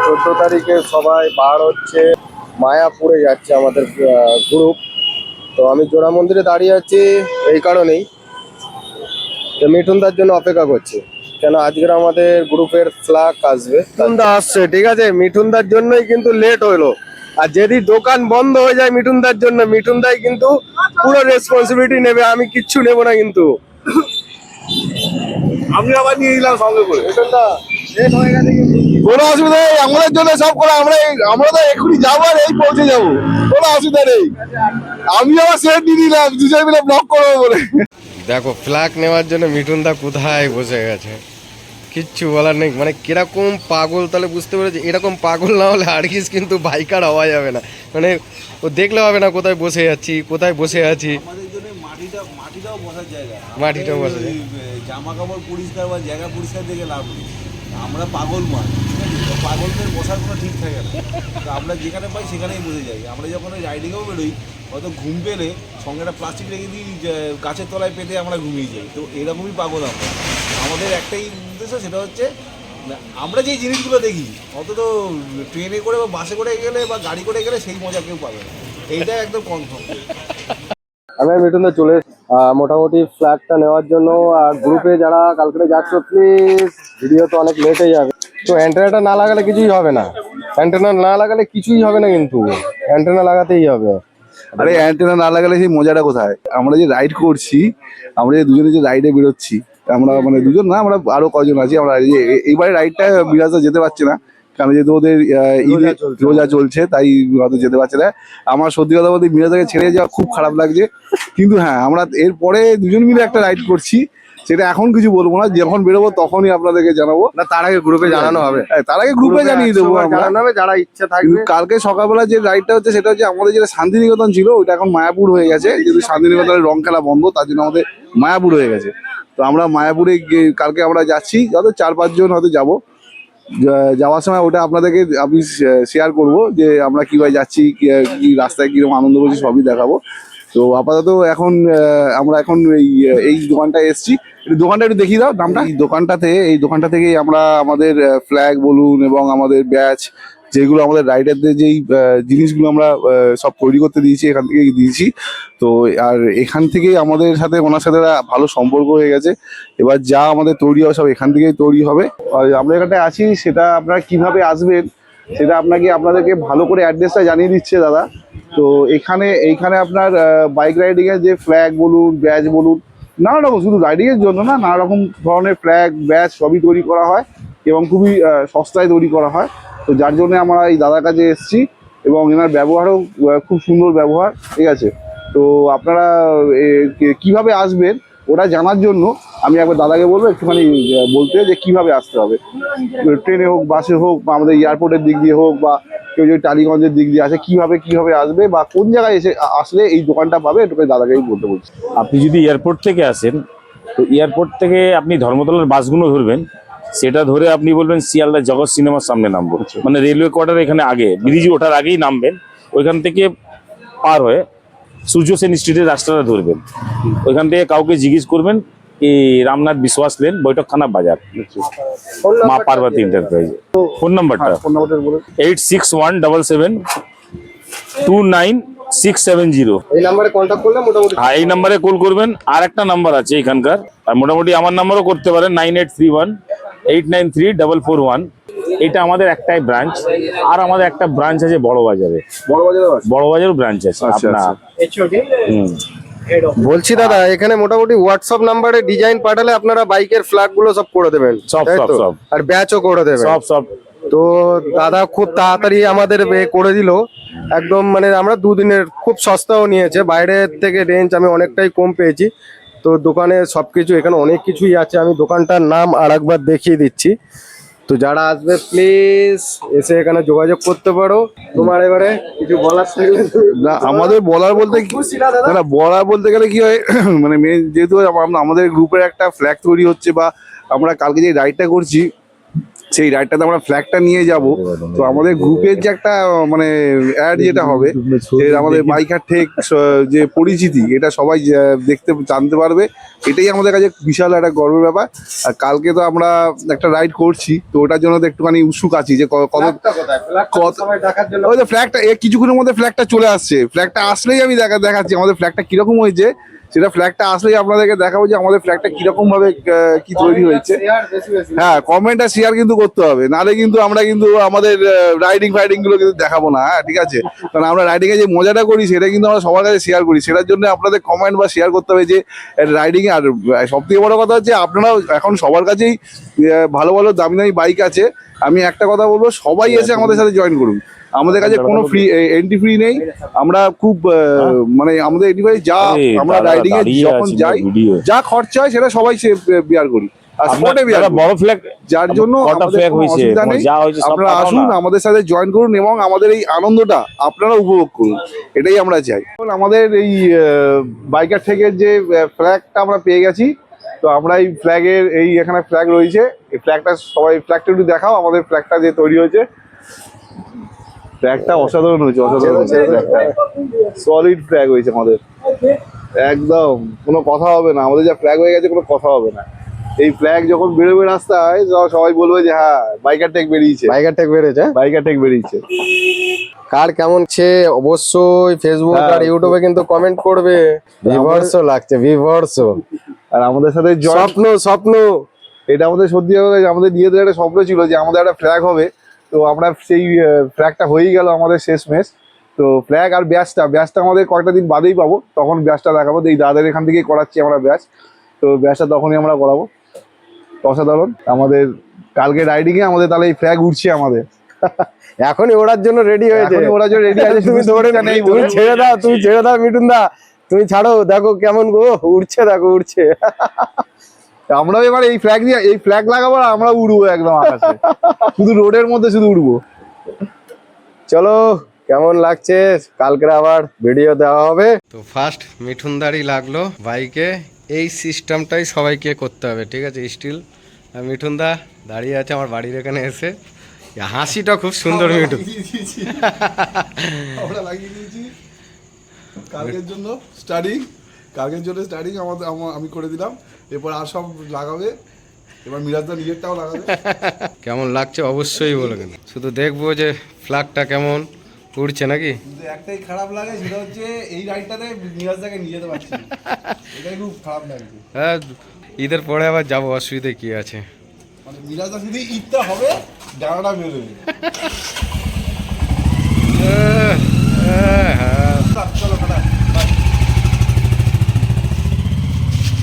14 তারিখে সবাই বার হচ্ছে, মায়াপুরে যাচ্ছে আমাদের গ্রুপ। তো আমি জোড়া মন্দিরে দাঁড়িয়ে আছি এই কারণেই যে মিঠুনদার জন্য অপেক্ষা করছি, কেন আজকের আমাদের গ্রুপের ফ্ল্যাগ আসবে। মিঠুনদা আসছে, ঠিক আছে, মিঠুনদার জন্যই কিন্তু লেট হইলো। আর যদি দোকান বন্ধ হয়ে যায় মিঠুনদার জন্য, মিঠুনদাই কিন্তু পুরো রেসপন্সিবিলিটি নেবে, আমি কিচ্ছু নেবো না কিন্তু। আমি আবার নিয়ে নিলাম সঙ্গে করে। মিঠুনদা লেট হয়ে গেছে কিন্তু। কোনো অসুবিধা নেই, আমাদের জন্য সব করে। আমরা তো এক্ষুনি যাবো আর এই পৌঁছে যাবো, কোনো অসুবিধা নেই। আমি আবার সেট দিয়ে দিলাম দুজন মিলে ব্লক করবো বলে। দেখো ফ্ল্যাগ নেওয়ার জন্য মিঠুনদা কোথায় বসে গেছে, কিচ্ছু বলার নেই। মানে কিরকম পাগল, তাহলে বুঝতে পেরেছি। এরকম পাগল না হলে হারগিস কিন্তু বাইকার হওয়া যাবে না। মানে ও দেখলে হবে না কোথায় বসে যাচ্ছি, কোথায় বসে আছি। আমাদের জন্য মাটিটাও বসার জায়গা, মাটিটাও বসার জায়গা। জামা কাপড় পরিষ্কার বা জায়গা পরিষ্কার দেখে লাভ নেই। আমরা পাগল মাছ, ঠিক আছে, পাগলদের বসার কোনো ঠিক থাকে না। তো আমরা যেখানে পাই সেখানেই বসে যাই। আমরা যখন ওই রাইডিংয়েও বেরোই, হয়তো ঘুম পেলে সঙ্গে একটা প্লাস্টিক রেখে দিই, গাছের তলায় পেতে আমরা ঘুমিয়ে যাই। তো এরকমই পাগল আমরা। আমাদের একটাই উদ্দেশ্য, সেটা হচ্ছে আমরা যেই জিনিসগুলো দেখি, অন্তত ট্রেনে করে বা বাসে করে গেলে বা গাড়ি করে গেলে সেই মজা কেউ পাবে না। এইটা একদম কনফার্ম। আমি মিঠুনদা চলে মোটামুটি ফ্ল্যাগটা নেওয়ার জন্য। আর গ্রুপে যারা কালকে যাচ্ছ প্লিজ, ভিডিও তো অনেক লেট হয়ে যাবে। তো অ্যান্টেনাটা না লাগালে কিছুই হবে না, অ্যান্টেনা না লাগালে কিছুই হবে না, কিন্তু অ্যান্টেনা লাগাতেই হবে। আরে অ্যান্টেনা না লাগালে সেই মজাটা কোথায়? আমরা যে রাইড করছি, আমরা যে দুজনে যে রাইডে বেরোচ্ছি, আমরা মানে দুজন না, আমরা আরো কজন আছি। আমরা এইবারে রাইডটা বিরাজদা যেতে পারছে না, কারণ যেহেতু ওদের রোজা চলছে, তাই হয়তো যেতে পারছে না। আমার সত্যি কথা বলতে মিরাজদাকে ছেড়ে যাওয়া খুব খারাপ লাগছে। কিন্তু হ্যাঁ, আমরা এরপরে দুজন মিলে একটা রাইড করছি, সেটা এখন কিছু বলবো না, যখন বেরোবো তখনই আপনাদেরকে জানাবো। না, তার আগে গ্রুপে জানানো হবে। হ্যাঁ, তার আগে গ্রুপে জানিয়ে দেবো আমরা। জানানো হবে, যারা ইচ্ছা থাকবে। কালকে সকালবেলা যে রাইডটা হচ্ছে, সেটা হচ্ছে আমাদের যেটা শান্তিনিকেতন ছিল, ওইটা এখন মায়াপুর হয়ে গেছে। যেহেতু শান্তিনিকেতনের রং খেলা বন্ধ, তার জন্য আমাদের মায়াপুর হয়ে গেছে। তো আমরা মায়াপুরে কালকে আমরা যাচ্ছি, হয়তো 4-5 জন হয়তো যাবো। যাওয়ার সময় ওটা আপনাদেরকে আমি শেয়ার করব, যে আমরা কীভাবে যাচ্ছি, কি রাস্তায় কীরকম আনন্দ করছি, সবই দেখাবো। তো আপাতত এখন আমরা এখন এই দোকানটায় এসছি। দোকানটা একটু দেখিয়ে দাও নামটা। এই দোকানটা থেকেই আমরা আমাদের ফ্ল্যাগ বলুন এবং আমাদের ব্যাচ, যেগুলো আমাদের রাইডারদের যেই জিনিসগুলো আমরা সব তৈরি করতে দিয়েছি, এখান থেকেই দিয়েছি। তো আর এখান থেকেই আমাদের সাথে, ওনার সাথে ভালো সম্পর্ক হয়ে গেছে। এবার যা আমাদের তৈরি হবে সব এখান থেকেই তৈরি হবে। আর আমরা এখানটায় আছি, সেটা আপনারা কিভাবে আসবেন সেটা আপনাদেরকে ভালো করে অ্যাড্রেসটা জানিয়ে দিচ্ছে দাদা। তো এইখানে আপনার বাইক রাইডিংয়ের যে ফ্ল্যাগ বলুন, ব্যাচ বলুন, নানা রকম, শুধু রাইডিংয়ের জন্য না, নানা রকম ধরনের ফ্ল্যাগ ব্যাচ সবই তৈরি করা হয় এবং খুবই সস্তায় তৈরি করা হয়। তো যার জন্য আমরা এই দাদার কাছে এসেছি, এবং এনার ব্যবহারও খুব সুন্দর ব্যবহার, ঠিক আছে। তো আপনারা কিভাবে আসবেন ওটা জানার জন্য আমি একবার দাদাকে বলবো একটুখানি বলতে, যে কিভাবে আসতে হবে। ট্রেনে হোক, বাসে হোক, বা আমাদের এয়ারপোর্টের দিক দিয়ে হোক, বা কেউ যদি টালিগঞ্জের দিক দিয়ে আসে, কিভাবে আসবে বা কোন জায়গায় আসলে এই দোকানটা পাবে, এটুকু দাদাকেই বলতে বলছি। আপনি যদি এয়ারপোর্ট থেকে আসেন, তো এয়ারপোর্ট থেকে আপনি ধর্মতলার বাসগুলো ধরবেন। সেটা ধরে আপনি বলবেন শিয়ালদা জগৎ সিনেমার সামনে নামবো, মানে রেলওয়ে কোয়ার্টার এখানে আগে, ব্রিজ ওঠার আগেই নামবেন। ওইখান থেকে পার হয়ে সূর্য সেন স্ট্রিটের রাস্তাটা ধরবেন। ওইখান থেকে কাউকে জিজ্ঞেস করবেন এই রামনাথ বিশ্বাস লেন, বৈঠকখানা বাজার, মা পার্বতী এন্টারপ্রাইজ। ফোন নাম্বারটা 861777299670। এই নাম্বারে কন্ট্যাক্ট করলে মোটামুটি। হ্যাঁ, এই নাম্বারে কল করবেন। আর একটা নাম্বার আছে এখানকার, আর মোটামুটি আমার নাম্বারও করতে পারেন, 9831893441। এটা আমাদের একটাই ব্রাঞ্চ। আর আমাদের একটা ব্রাঞ্চ আছে বড়বাজারে, বড়বাজারও ব্রাঞ্চ আছে আপনার। বলছি দাদা, এখানে মোটামুটি হোয়াটসঅ্যাপ নাম্বারে ডিজাইন পাঠালে আপনারা বাইকের ফ্ল্যাগ গুলো সব করে দেবেন, সব আর ব্যাচও করে দেবেন সব। তো দাদা খুব তাড়াতাড়ি আমাদের করে দিল একদম। মানে আমরা দুদিনের খুব সস্তাও নিয়েছে, বাইরের থেকে রেঞ্জ আমি অনেকটাই কম পেয়েছি। তো দোকানে সবকিছু, এখানে অনেক কিছুই আছে। আমি দোকানটার নাম আর একবার দেখিয়ে দিচ্ছি। তো যারা আসবে প্লিজ এসে এখানে যোগাযোগ করতে পারো। তোমার এবারে কিছু বলার থাকলে। না, আমাদের বলার বলতে গেলে কি হয়, মানে যেহেতু আমাদের গ্রুপের একটা ফ্ল্যাগ তৈরি হচ্ছে, বা আমরা কালকে যে রাইডটা করছি, সেই রাইডটাতে আমরা ফ্ল্যাগটা নিয়ে যাব। তো আমাদের গ্রুপের যে একটা মানে অ্যাড যেটা হবে, যে আমাদের বাইকার ঠেক যে পরিচিতি, এটা সবাই দেখতে জানতে পারবে। এটাই আমাদের কাছে বিশাল একটা গর্বের ব্যাপার। আর কালকে তো আমরা একটা রাইড করছি, তো ওটার জন্য তো একটুখানি উৎসুক আছি যে ওই যে ফ্ল্যাগটা কিছুক্ষণের মধ্যে ফ্ল্যাগটা চলে আসছে। ফ্ল্যাগটা আসলেই আমি দেখাচ্ছি আমাদের ফ্ল্যাগটা কিরকম হয়েছে, সেটা ফ্ল্যাগটা আসলেই আপনাদেরকে দেখাবো যে আমাদের ফ্ল্যাগটা কিরকম ভাবে কি তৈরি হয়েছে। হ্যাঁ, কমেন্ট আর শেয়ার কিন্তু করতে হবে, নাহলে কিন্তু আমরা কিন্তু আমাদের রাইডিং ফাইডিং গুলো কিন্তু দেখাবো না। হ্যাঁ, ঠিক আছে, কারণ আমরা রাইডিং এ যে মজাটা করি সেটা কিন্তু আমরা সবার কাছে শেয়ার করি। সেটার জন্য আপনাদের কমেন্ট বা শেয়ার করতে হবে যে রাইডিং এ। আর সব থেকে বড় কথা হচ্ছে, আপনারাও এখন সবার কাছেই ভালো ভালো দামি দামি বাইক আছে। আমি একটা কথা বলবো, সবাই এসে আমাদের সাথে জয়েন করুন। আমাদের কাছে কোনো ফ্রি এন্ট্রি ফ্রি নেই। আমরা খুব মানে আমাদের এন্ট্রি যা আমরা রাইডিং এ যখন যাই যা খরচা হয় সেটা সবাই বিয়ার করি। আর স্পটে বিয়ার বড় ফ্ল্যাগ যার জন্য আমাদের কোনো অসুবিধা নেই। আপনারা আসুন, আমাদের সাথে জয়েন করুন এবং আমাদের এই আনন্দটা আপনারা উপভোগ করুন, এটাই আমরা চাই। আমাদের এই বাইকার থেকে যে ফ্ল্যাগটা আমরা পেয়ে গেছি, তো আমরা এই ফ্ল্যাগের এখানে ফ্ল্যাগ রয়েছে। এই ফ্ল্যাগটা সবাই ফ্ল্যাগটা একটু দেখাও। আমাদের ফ্ল্যাগটা যে তৈরি হয়েছে, ফ্ল্যাগটা অসাধারণ হয়েছে, অসাধারণ সলিড ফ্ল্যাগ হয়েছে আমাদের, একদম কোনো কথা হবে না। আমাদের যা ফ্ল্যাগ হয়ে গেছে কোনো কথা হবে না। এই ফ্ল্যাগ যখন বেরোবে রাস্তায়, সবাই বলবে যে হ্যাঁ বাইকার টেক বেরিয়েছে, বাইকার টেক বেড়েছে। বাইকার টেক বেরিয়েছে। কার কেমন ছে অবশ্যই ফেসবুক আর ইউটিউবে কিন্তু কমেন্ট করবে। বিভর্স লাগছে, বিভর্স। আর আমাদের সাথে স্বপ্ন স্বপ্ন এটা আমাদের সত্যি আমাদের নিজেদের একটা স্বপ্ন ছিল যে আমাদের একটা ফ্ল্যাগ হবে। তো আমরা সেই ফ্ল্যাগটা হয়েই গেল আমাদের শেষমেশ। তো ফ্ল্যাগ আর ব্যাচটা আমাদের কয়েকটা দিন বাদেই পাবো, তখন ব্যাচটা দেখাবো। এই দাদার এখান থেকেই করাচ্ছি আমরা ব্যাচ, তো ব্যাচটা তখনই আমরা করাবো। অসাধারণ। আমাদের কালকে রাইডিং এ আমাদের তাহলে এই ফ্ল্যাগ উঠছে আমাদের, এখনই ওড়ার জন্য রেডি হয়েছে। ওরা যে রেডি আছে, তুমি ছেড়ে দাও, তুমি ছেড়ে দাও মিঠুন দা, তুমি ছাড়ো। দেখো কেমন গো উড়ছে, দেখো উড়ছে। আমরাও এবার এই ফ্ল্যাগ দিয়ে এই ফ্ল্যাগ লাগাবো, আমরা উড়বো একদম আকাশে, শুধু রোডের মধ্যে শুধু উড়বো। চলো, কেমন লাগছে কালকে আবার ভিডিও দেওয়া হবে। তো ফার্স্ট মিঠুনদারি লাগলো বাইকে। এই সিস্টেমটাই সবাইকে করতে হবে, ঠিক আছে? স্টিল মিঠুনদা দাঁড়িয়ে আছে আমার বাড়ির এখানে এসে, হাসিটা খুব সুন্দর। মিঠুন আমরা লাগিয়ে দিয়েছি কালকের জন্য স্টার্টিং, আমাদের আমি করে দিলাম। এরপর আর সব লাগাবে, এবার মিরাজদা নিজেরটাও লাগাবে। কেমন লাগছে অবশ্যই বলবেন। শুধু দেখবো যে ফ্ল্যাগটা কেমন উড়ছে নাকি। কিন্তু একটাই খারাপ লাগে, সেটা হচ্ছে এই রাইডটাতে মিরাজদাকে নিয়ে যেতে পারছি না, এটাই খুব খারাপ লাগছে। হ্যাঁ, ঈদের পরে আবার যাবো, অসুবিধা কি আছে? মানে মিরাজদা শুধু ঈদটা হবে, ডানাটা বেরোবে। হ্যাঁ